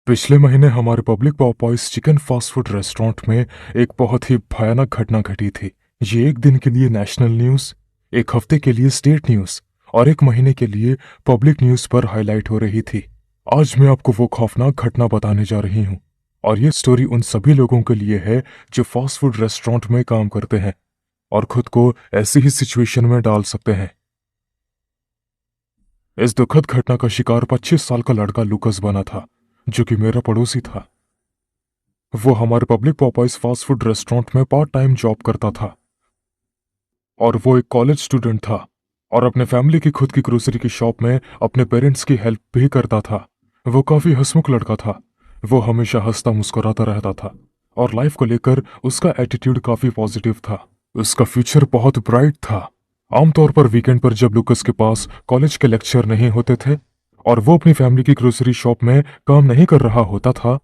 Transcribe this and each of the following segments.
पिछले महीने हमारे public पॉपॉइज chicken fast food restaurant में एक बहुत ही भयानक घटना घटी थी। ये एक दिन के लिए नेशनल न्यूज़, एक हफ्ते के लिए स्टेट न्यूज़ और एक महीने के लिए पब्लिक न्यूज़ पर हाईलाइट हो रही थी। आज मैं आपको वो खौफनाक घटना बताने जा रही हूँ और ये स्टोरी उन सभी लोगों के लिए है जो फास्ट फूड रेस्टोरेंट में काम करते हैं और खुद को ऐसी ही सिचुएशन में डाल सकते हैं। इस दुखद घटना का शिकार 25 साल का लड़का लुकस बना था, जो कि मेरा पड़ोसी था। वो हमारे पब्लिक पॉपॉइज फास्ट फूड रेस्टोरेंट में पार्ट टाइम जॉब करता था और वो एक कॉलेज स्टूडेंट था और अपने फैमिली की खुद की ग्रोसरी की शॉप में अपने पेरेंट्स की हेल्प भी करता था। वो काफी हंसमुख लड़का था। वो हमेशा हंसता मुस्कुराता रहता था और लाइफ को लेकर उसका एटीट्यूड काफी पॉजिटिव था। उसका फ्यूचर बहुत ब्राइट था। आमतौर पर वीकेंड पर जब लुकस के पास कॉलेज के लेक्चर नहीं होते थे और वो अपनी फैमिली की ग्रोसरी शॉप में काम नहीं कर रहा होता था,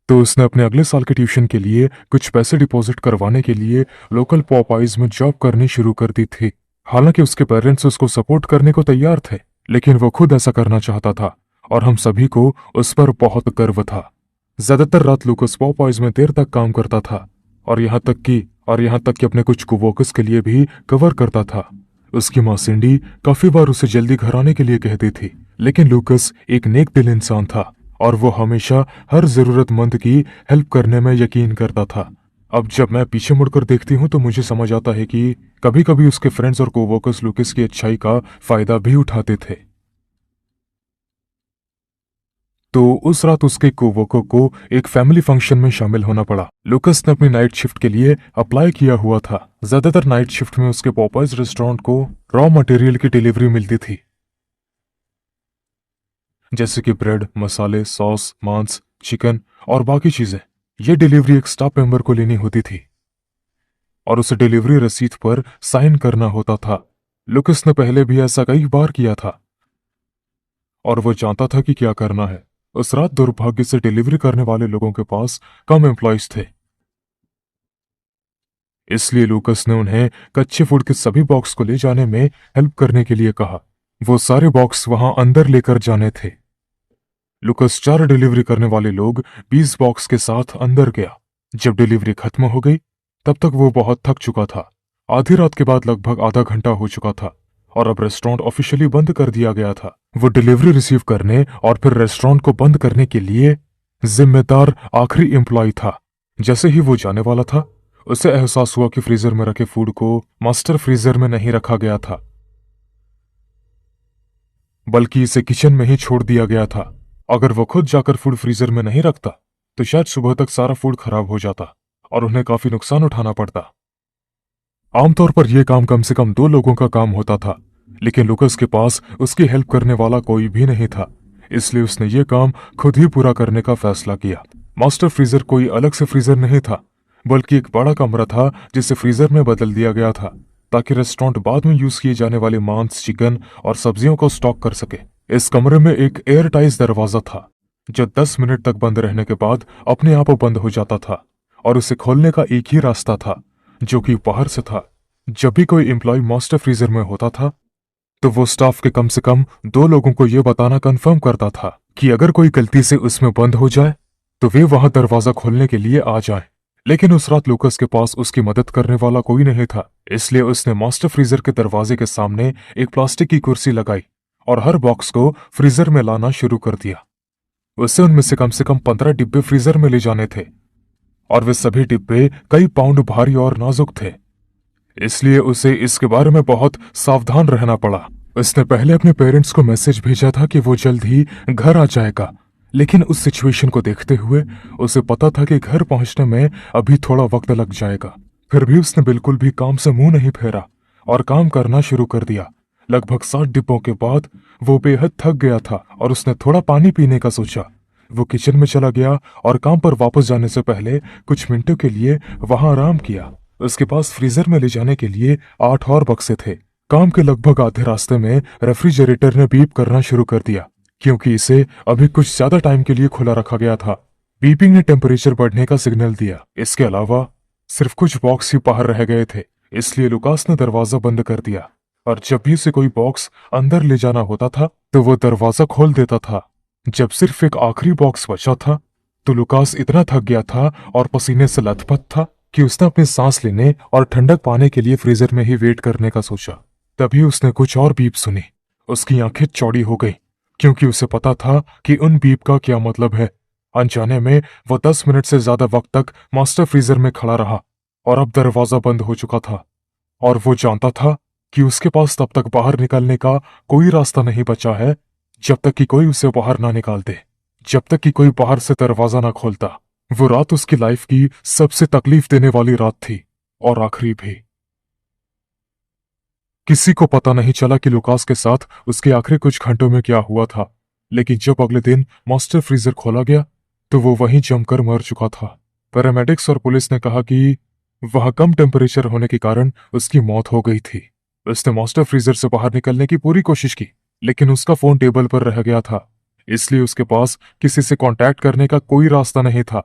तो उसने अपने अगले साल के ट्यूशन के लिए कुछ पैसे डिपॉजिट करवाने के लिए लोकल पॉपाइज में जॉब करनी शुरू कर दी थी। हालांकि उसके पेरेंट्स उसको सपोर्ट करने को तैयार थे, लेकिन वो खुद ऐसा करना चाहता था और हम सभी को उस पर बहुत गर्व था। ज्यादातर रात लुकस पॉपाइज में देर तक काम करता था और यहाँ तक कि अपने कुछ कोवर्कर्स के लिए भी कवर करता था। उसकी माँ सिंडी काफी बार उसे जल्दी घर आने के लिए कहती थी, लेकिन लुकस एक नेक दिल इंसान था और वो हमेशा हर जरूरतमंद की हेल्प करने में यकीन करता था। अब जब मैं पीछे मुड़कर देखती हूँ तो मुझे समझ आता है कि कभी कभी उसके फ्रेंड्स और कोवर्कर्स लुकस की अच्छाई का फायदा भी उठाते थे। तो उस रात उसके कोवर्कर को एक फैमिली फंक्शन में शामिल होना पड़ा। लुकस ने अपनी नाइट शिफ्ट के लिए अप्लाई किया हुआ था। ज्यादातर नाइट शिफ्ट में उसके पॉपॉइज रेस्टोरेंट को रॉ मटेरियल की डिलीवरी मिलती थी, जैसे कि ब्रेड, मसाले, सॉस, मांस, चिकन और बाकी चीजें। ये डिलीवरी एक स्टाफ मेंबर को लेनी होती थी और उसे डिलीवरी रसीद पर साइन करना होता था। लुकस ने पहले भी ऐसा कई बार किया था और वो जानता था कि क्या करना है। उस रात दुर्भाग्य से डिलीवरी करने वाले लोगों के पास कम एम्प्लॉयज थे, इसलिए लुकस ने उन्हें कच्चे फूड के सभी बॉक्स को ले जाने में हेल्प करने के लिए कहा। वो सारे बॉक्स वहां अंदर लेकर जाने थे। लुकस 4 डिलीवरी करने वाले लोग 20 बॉक्स के साथ अंदर गया। जब डिलीवरी खत्म हो गई तब तक वो बहुत थक चुका था। आधी रात के बाद लगभग आधा घंटा हो चुका था और अब रेस्टोरेंट ऑफिशियली बंद कर दिया गया था। वो डिलीवरी रिसीव करने और फिर रेस्टोरेंट को बंद करने के लिए जिम्मेदार आखिरी एम्प्लॉय था। जैसे ही वो जाने वाला था, उसे एहसास हुआ कि फ्रीजर में रखे फूड को मास्टर फ्रीजर में नहीं रखा गया था, बल्कि इसे किचन में ही छोड़ दिया गया था। अगर वो खुद जाकर फूड फ्रीजर में नहीं रखता तो शायद सुबह तक सारा फूड खराब हो जाता और उन्हें काफी नुकसान उठाना पड़ता। आमतौर पर यह काम कम से कम 2 लोगों का काम होता था, लेकिन लुकस के पास उसकी हेल्प करने वाला कोई भी नहीं था, इसलिए उसने ये काम खुद ही पूरा करने का फैसला किया। मास्टर फ्रीजर कोई अलग से फ्रीजर नहीं था, बल्कि एक बड़ा कमरा था जिसे फ्रीजर में बदल दिया गया था ताकि रेस्टोरेंट बाद में यूज किए जाने वाले मांस, चिकन और सब्जियों को स्टॉक कर सके। इस कमरे में एक एयर टाइट दरवाजा था जो 10 मिनट तक बंद रहने के बाद अपने आप बंद हो जाता था और उसे खोलने का एक ही रास्ता था, जो कि बाहर से था। जब भी कोई एम्प्लॉय मास्टर फ्रीजर में होता था तो वो स्टाफ के कम से कम 2 लोगों को यह बताना कंफर्म करता था कि अगर कोई गलती से उसमें बंद हो जाए तो वे वहां दरवाजा खोलने के लिए आ जाएं। लेकिन उस रात लुकस के पास उसकी मदद करने वाला कोई नहीं था, इसलिए उसने मास्टर फ्रीजर के दरवाजे के सामने एक प्लास्टिक की कुर्सी लगाई और हर बॉक्स को फ्रीजर में लाना शुरू कर दिया। उसे उनमें से कम 15 डिब्बे फ्रीजर में ले जाने थे और वे सभी डिब्बे कई पाउंड भारी और नाजुक थे, इसलिए उसे इसके बारे में बहुत सावधान रहना पड़ा। उसने पहले अपने पेरेंट्स को मैसेज भेजा था कि वो जल्द ही घर आ जाएगा, लेकिन उस सिचुएशन को देखते हुए उसे पता था कि घर पहुंचने में अभी थोड़ा वक्त लग जाएगा। फिर भी उसने बिल्कुल भी काम से मुंह नहीं फेरा और काम करना शुरू कर दिया। लगभग 60 डिब्बों के बाद वो बेहद थक गया था और उसने थोड़ा पानी पीने का सोचा। वो किचन में चला गया और काम पर वापस जाने से पहले कुछ मिनटों के लिए वहां आराम किया। उसके पास फ्रीजर में ले जाने के लिए 8 और बक्से थे। काम के लगभग आधे रास्ते में रेफ्रिजरेटर ने बीप करना शुरू कर दिया, क्योंकि इसे अभी कुछ ज्यादा टाइम के लिए खुला रखा गया था। बीपिंग ने टेम्परेचर बढ़ने का सिग्नल दिया। इसके अलावा सिर्फ कुछ बॉक्स ही बाहर रह गए थे, इसलिए लुकास ने दरवाजा बंद कर दिया और जब भी उसे कोई बॉक्स अंदर ले जाना होता था तो वो दरवाजा खोल देता था जब सिर्फ एक आखिरी बॉक्स बचा था तो लुकास इतना थक गया था और पसीने से लथपथ था कि उसने अपनी सांस लेने और ठंडक पाने के लिए फ्रीजर में ही वेट करने का सोचा। तभी उसने कुछ और बीप सुनी। उसकी आंखें चौड़ी हो गई क्योंकि उसे पता था कि उन बीप का क्या मतलब है। अनजाने में वो 10 मिनट से ज्यादा वक्त तक मास्टर फ्रीजर में खड़ा रहा और अब दरवाजा बंद हो चुका था और वो जानता था कि उसके पास तब तक बाहर निकलने का कोई रास्ता नहीं बचा है जब तक कि कोई उसे बाहर ना निकाल दे, जब तक कि कोई बाहर से दरवाजा ना खोलता। वो रात उसकी लाइफ की सबसे तकलीफ देने वाली रात थी और आखिरी भी। किसी को पता नहीं चला कि लुकास के साथ उसके आखिरी कुछ घंटों में क्या हुआ था, लेकिन जब अगले दिन मास्टर फ्रीजर खोला गया तो वो वहीं जमकर मर चुका था। पैरामेडिक्स और पुलिस ने कहा कि वहां कम टेम्परेचर होने के कारण उसकी मौत हो गई थी। उसने मास्टर फ्रीजर से बाहर निकलने की पूरी कोशिश की, लेकिन उसका फोन टेबल पर रह गया था, इसलिए उसके पास किसी से कांटेक्ट करने का कोई रास्ता नहीं था।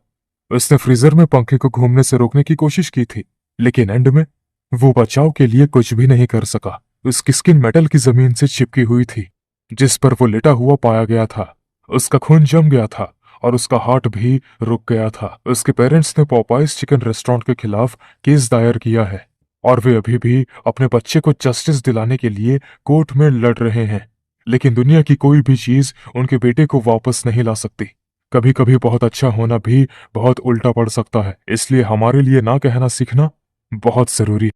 उसने फ्रीजर में पंखे को घूमने से रोकने की कोशिश की थी, लेकिन एंड में वो बचाव के लिए कुछ भी नहीं कर सका। उसकी स्किन मेटल की जमीन से चिपकी हुई थी जिस पर वो लेटा हुआ पाया गया था। उसका खून जम गया था और उसका हार्ट भी रुक गया था। उसके पेरेंट्स ने पॉपाइज चिकन रेस्टोरेंट के खिलाफ केस दायर किया है और वे अभी भी अपने बच्चे को जस्टिस दिलाने के लिए कोर्ट में लड़ रहे हैं। लेकिन दुनिया की कोई भी चीज उनके बेटे को वापस नहीं ला सकती। कभी कभी बहुत अच्छा होना भी बहुत उल्टा पड़ सकता है, इसलिए हमारे लिए ना कहना सीखना बहुत जरूरी है।